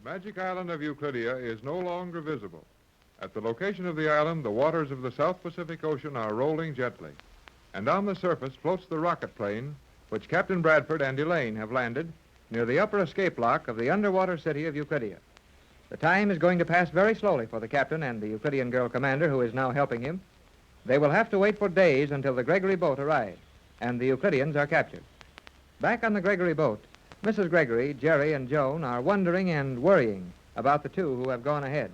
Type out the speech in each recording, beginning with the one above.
magic island of Euclidia is no longer visible. At the location of the island, the waters of the South Pacific Ocean are rolling gently. And on the surface floats the rocket plane, which Captain Bradford and Elaine have landed near the upper escape lock of the underwater city of Euclidia. The time is going to pass very slowly for the captain and the Euclidean girl commander who is now helping him. They will have to wait for days until the Gregory boat arrives and the Euclideans are captured. Back on the Gregory boat, Mrs. Gregory, Jerry, and Joan are wondering and worrying about the two who have gone ahead.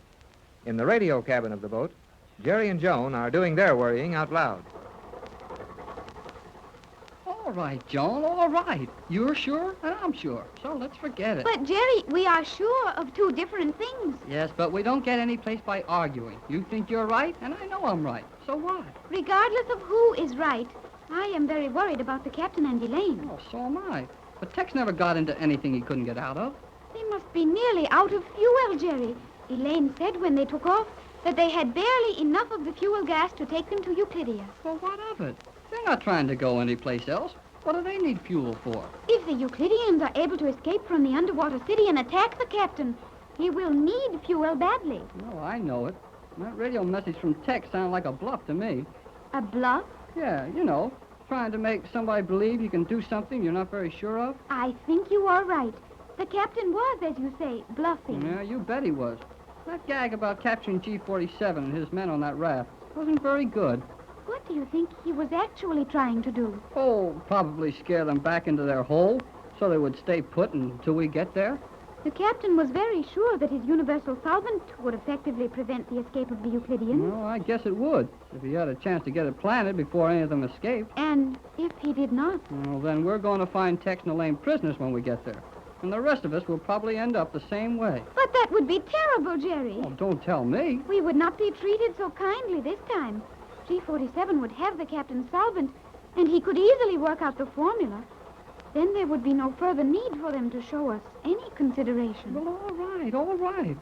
In the radio cabin of the boat, Jerry and Joan are doing their worrying out loud. All right, Joan, all right. You're sure, and I'm sure. So let's forget it. But, Jerry, we are sure of two different things. Yes, but we don't get any place by arguing. You think you're right, and I know I'm right. So what? Regardless of who is right, I am very worried about the captain and Elaine. Oh, so am I. But Tex never got into anything he couldn't get out of. They must be nearly out of fuel, Jerry. Elaine said when they took off that they had barely enough of the fuel gas to take them to Euclidia. Well, what of it? They're not trying to go anyplace else. What do they need fuel for? If the Euclideans are able to escape from the underwater city and attack the captain, he will need fuel badly. Oh, I know it. That radio message from Tex sounded like a bluff to me. A bluff? Yeah, you know, trying to make somebody believe you can do something you're not very sure of. I think you are right. The captain was, as you say, bluffing. Yeah, you bet he was. That gag about capturing G-47 and his men on that raft wasn't very good. What do you think he was actually trying to do? Oh, probably scare them back into their hole so they would stay put until we get there. The captain was very sure that his universal solvent would effectively prevent the escape of the Euclideans. Well, I guess it would, if he had a chance to get it planted before any of them escaped. And if he did not? Well, then we're going to find Tex and Elaine prisoners when we get there. And the rest of us will probably end up the same way. But that would be terrible, Jerry. Oh, don't tell me. We would not be treated so kindly this time. G-47 would have the captain's solvent, and he could easily work out the formula. Then there would be no further need for them to show us any consideration. Well, all right.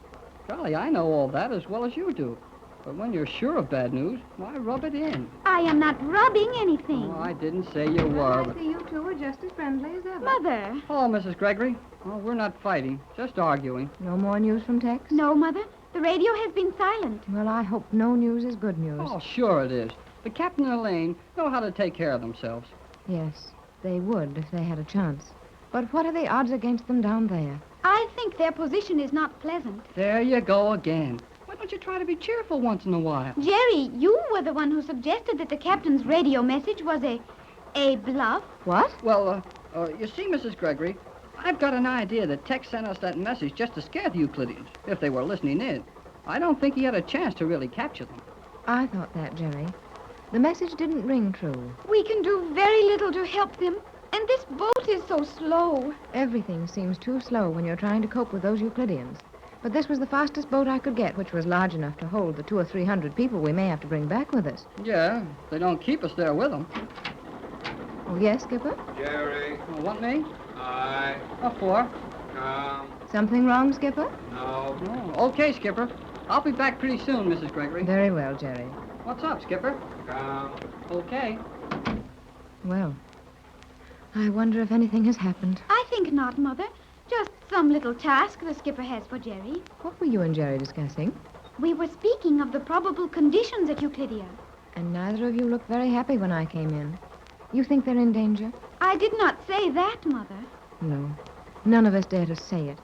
Golly, I know all that as well as you do. But when you're sure of bad news, why rub it in? I am not rubbing anything. Oh, I didn't say you were. I see you two are just as friendly as ever. Mother. Hello, Mrs. Gregory. Oh, we're not fighting, just arguing. No more news from Tex? No, Mother. The radio has been silent. Well, I hope no news is good news. Oh, sure it is. The captain and Elaine know how to take care of themselves. Yes, they would if they had a chance. But what are the odds against them down there? I think their position is not pleasant. There you go again. Why don't you try to be cheerful once in a while? Jerry, you were the one who suggested that the captain's radio message was a bluff. What? Well, you see, Mrs. Gregory, I've got an idea that Tex sent us that message just to scare the Euclideans, if they were listening in. I don't think he had a chance to really capture them. I thought that, Jerry. The message didn't ring true. We can do very little to help them, and this boat is so slow. Everything seems too slow when you're trying to cope with those Euclideans. But this was the fastest boat I could get, which was large enough to hold the 200 or 300 people we may have to bring back with us. Yeah, they don't keep us there with them. Oh, yes, Skipper? Jerry. Oh, what, me? Aye. What for? Come. Something wrong, Skipper? No. Oh, okay, Skipper. I'll be back pretty soon, Mrs. Gregory. Very well, Jerry. What's up, Skipper? Come. Okay. Well, I wonder if anything has happened. I think not, Mother. Just some little task the skipper has for Jerry. What were you and Jerry discussing? We were speaking of the probable conditions at Euclidia. And neither of you looked very happy when I came in. You think they're in danger? I did not say that, Mother. No. None of us dare to say it.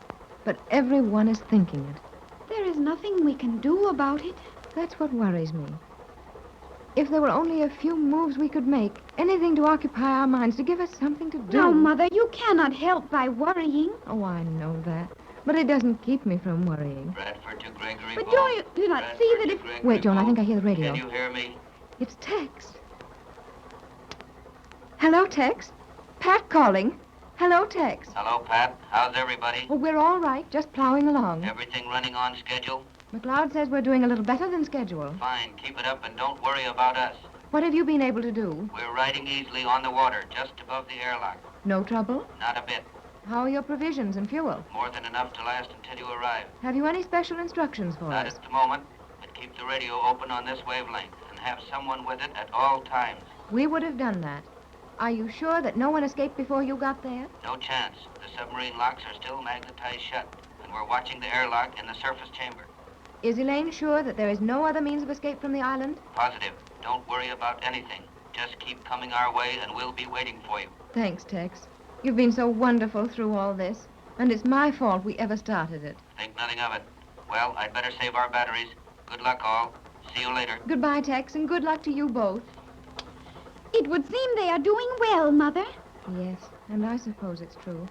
But everyone is thinking it. There is nothing we can do about it. That's what worries me. If there were only a few moves we could make, anything to occupy our minds, to give us something to do. No, Mother, you cannot help by worrying. Oh, I know that. But it doesn't keep me from worrying. Bradford to Gregory. But don't you do not see that if... Wait, Joan, I think I hear the radio. Can you hear me? It's Tex. Hello, Tex. Pat calling. Hello, Tex. Hello, Pat. How's everybody? Oh, we're all right, just plowing along. Everything running on schedule? McLeod says we're doing a little better than schedule. Fine. Keep it up and don't worry about us. What have you been able to do? We're riding easily on the water, just above the airlock. No trouble? Not a bit. How are your provisions and fuel? More than enough to last until you arrive. Have you any special instructions for Not us? at the moment, but keep the radio open on this wavelength and have someone with it at all times. We would have done that. Are you sure that no one escaped before you got there? No chance. The submarine locks are still magnetized shut, and and we're watching the airlock in the surface chamber. Is Elaine sure that there is no other means of escape from the island? Positive. Don't worry about anything. Just keep coming our way, and we'll be waiting for you. Thanks, Tex. You've been so wonderful through all this, and it's my fault we ever started it. Think nothing of it. Well, I'd better save our batteries. Good luck, all. See you later. Goodbye, Tex, and good luck to you both. It would seem they are doing well, Mother. Yes, and I suppose it's true.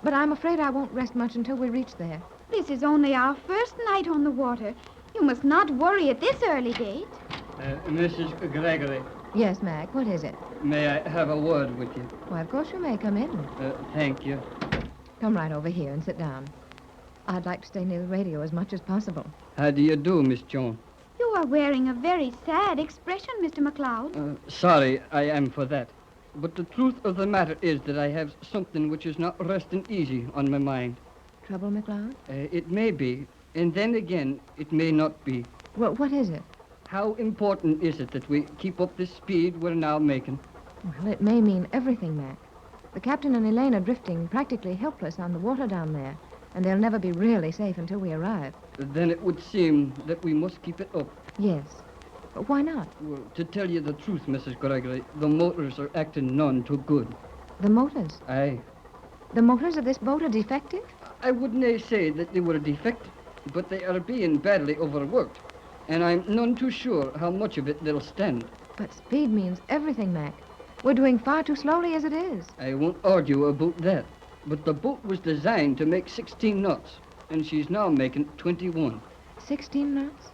But I'm afraid I won't rest much until we reach there. This is only our first night on the water. You must not worry at this early date. Mrs. Gregory, Yes, Mac, what is it? may I have a word with you? Why, of course you may come in. Thank you. Come right over here and sit down. I'd like to stay near the radio as much as possible. How do you do, Miss Joan? You are wearing a very sad expression, Mr. McLeod. Sorry, I am for that. But the truth of the matter is that I have something which is not resting easy on my mind. Trouble, McLeod? It may be, and then again, it may not be. Well, what is it? How important is it that we keep up this speed we're now making? Well, it may mean everything, Mac. The captain and Elaine are drifting practically helpless on the water down there, and they'll never be really safe until we arrive. Then it would seem that we must keep it up. Yes. But why not? Well, to tell you the truth, Mrs. Gregory, the motors are acting none too good. The motors? Aye. The motors of this boat are defective? I wouldn't say that they were defective, but they are being badly overworked, and I'm none too sure how much of it they'll stand. But speed means everything, Mac. We're doing far too slowly as it is. I won't argue about that, but the boat was designed to make 16 knots, and she's now making 21. 16 knots?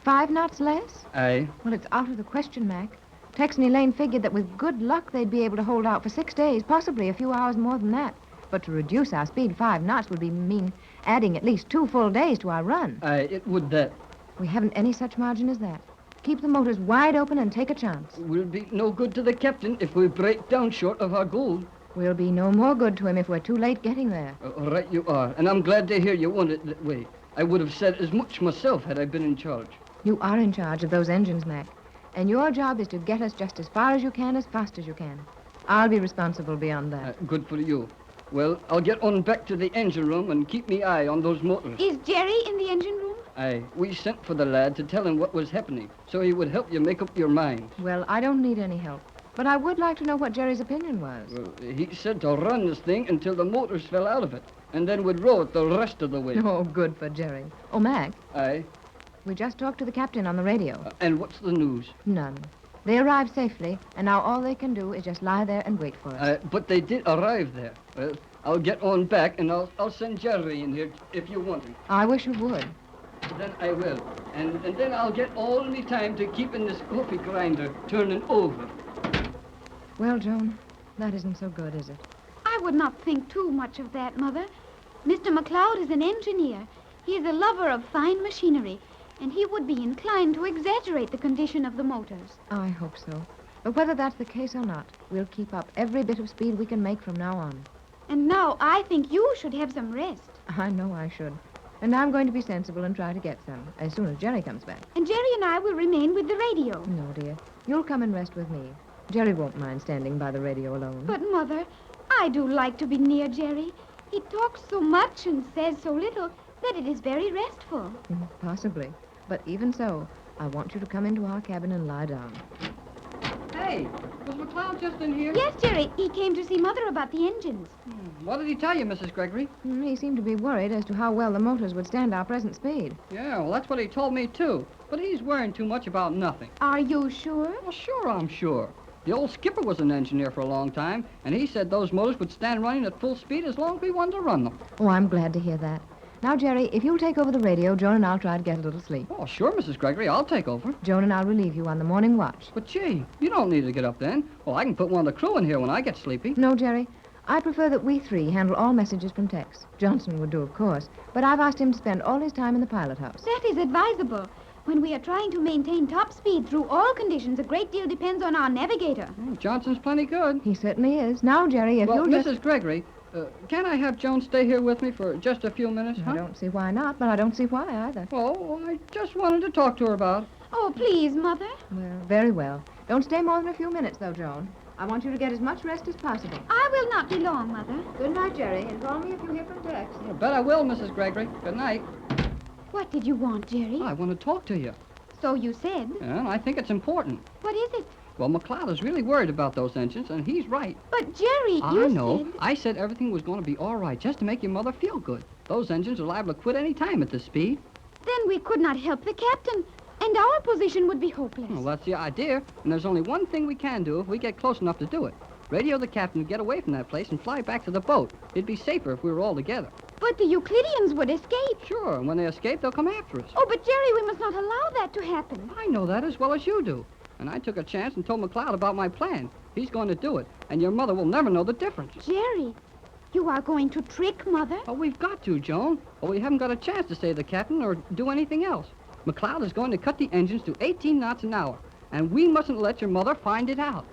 5 knots less? Aye. Well, it's out of the question, Mac. Tex and Elaine figured that with good luck they'd be able to hold out for 6 days, possibly a few hours more than that. But to reduce our speed 5 knots would mean adding at least 2 full days to our run. Aye, it would that. We haven't any such margin as that. Keep the motors wide open and take a chance. We'll be no good to the captain if we break down short of our goal. We'll be no more good to him if we're too late getting there. Right you are, and I'm glad to hear you want it that way. I would have said as much myself had I been in charge. You are in charge of those engines, Mac. And your job is to get us just as far as you can, as fast as you can. I'll be responsible beyond that. Good for you. Well, I'll get on back to the engine room and keep me eye on those motors. Is Jerry in the engine room? Aye, we sent for the lad to tell him what was happening, so he would help you make up your mind. Well, I don't need any help. But I would like to know what Jerry's opinion was. Well, he said to run this thing until the motors fell out of it, and then we'd row it the rest of the way. Oh, good for Jerry. Oh, Mac, Aye. we just talked to the captain on the radio. And what's the news? None. They arrived safely, and now all they can do is just lie there and wait for us. But they did arrive there. Well, I'll get on back, and I'll send Jerry in here if you want him. I wish you would. Then I will. And then I'll get all me time to keeping this coffee grinder turning over. Well, Joan, that isn't so good, is it? I would not think too much of that, Mother. Mr. McLeod is an engineer. He is a lover of fine machinery, and he would be inclined to exaggerate the condition of the motors. I hope so. But whether that's the case or not, we'll keep up every bit of speed we can make from now on. And now I think you should have some rest. I know I should. And I'm going to be sensible and try to get some, as soon as Jerry comes back. And Jerry and I will remain with the radio. No, dear. You'll come and rest with me. Jerry won't mind standing by the radio alone. But, Mother, I do like to be near Jerry. He talks so much and says so little that it is very restful. Possibly. But even so, I want you to come into our cabin and lie down. Hey, was McLeod just in here? Yes, Jerry. He came to see Mother about the engines. What did he tell you, Mrs. Gregory? He seemed to be worried as to how well the motors would stand our present speed. Yeah, well, that's what he told me, too. But he's worrying too much about nothing. Are you sure? Well, sure, I'm sure. The old skipper was an engineer for a long time, and he said those motors would stand running at full speed as long as we wanted to run them. Oh, I'm glad to hear that. Now, Jerry, if you'll take over the radio, Joan and I'll try to get a little sleep. Oh, sure, Mrs. Gregory, I'll take over. Joan and I'll relieve you on the morning watch. But, gee, you don't need to get up then. Well, I can put one of the crew in here when I get sleepy. No, Jerry. I prefer that we three handle all messages from Tex. Johnson would do, of course, but I've asked him to spend all his time in the pilot house. That is advisable. When we are trying to maintain top speed through all conditions, a great deal depends on our navigator. Johnson's plenty good. He certainly is. Now, Jerry, if Well, you'll Mrs. just... Gregory, can I have Joan stay here with me for just a few minutes, huh? I don't see why not, but I don't see why either. Oh, I just wanted to talk to her about it. Oh, please, Mother. Well, very well. Don't stay more than a few minutes, though, Joan. I want you to get as much rest as possible. I will not be long, Mother. Good night, Jerry, and call me if you hear from Tex. I bet I will, Mrs. Gregory. Good night. What did you want, Jerry? I want to talk to you. So you said. And I think it's important. What is it? Well, McLeod is really worried about those engines, and he's right. But, Jerry, I you know. said... I said everything was going to be all right just to make your mother feel good. Those engines are liable to quit any time at this speed. Then we could not help the captain, and our position would be hopeless. Well, that's the idea, and there's only one thing we can do if we get close enough to do it. Radio the captain to get away from that place and fly back to the boat. It'd be safer if we were all together. But the Euclideans would escape. Sure, and when they escape, they'll come after us. Oh, but, Jerry, we must not allow that to happen. I know that as well as you do. And I took a chance and told McLeod about my plan. He's going to do it, and your mother will never know the difference. Jerry, you are going to trick Mother? Oh, we've got to, Joan. Or we haven't got a chance to save the captain or do anything else. McLeod is going to cut the engines to 18 knots an hour, and we mustn't let your mother find it out.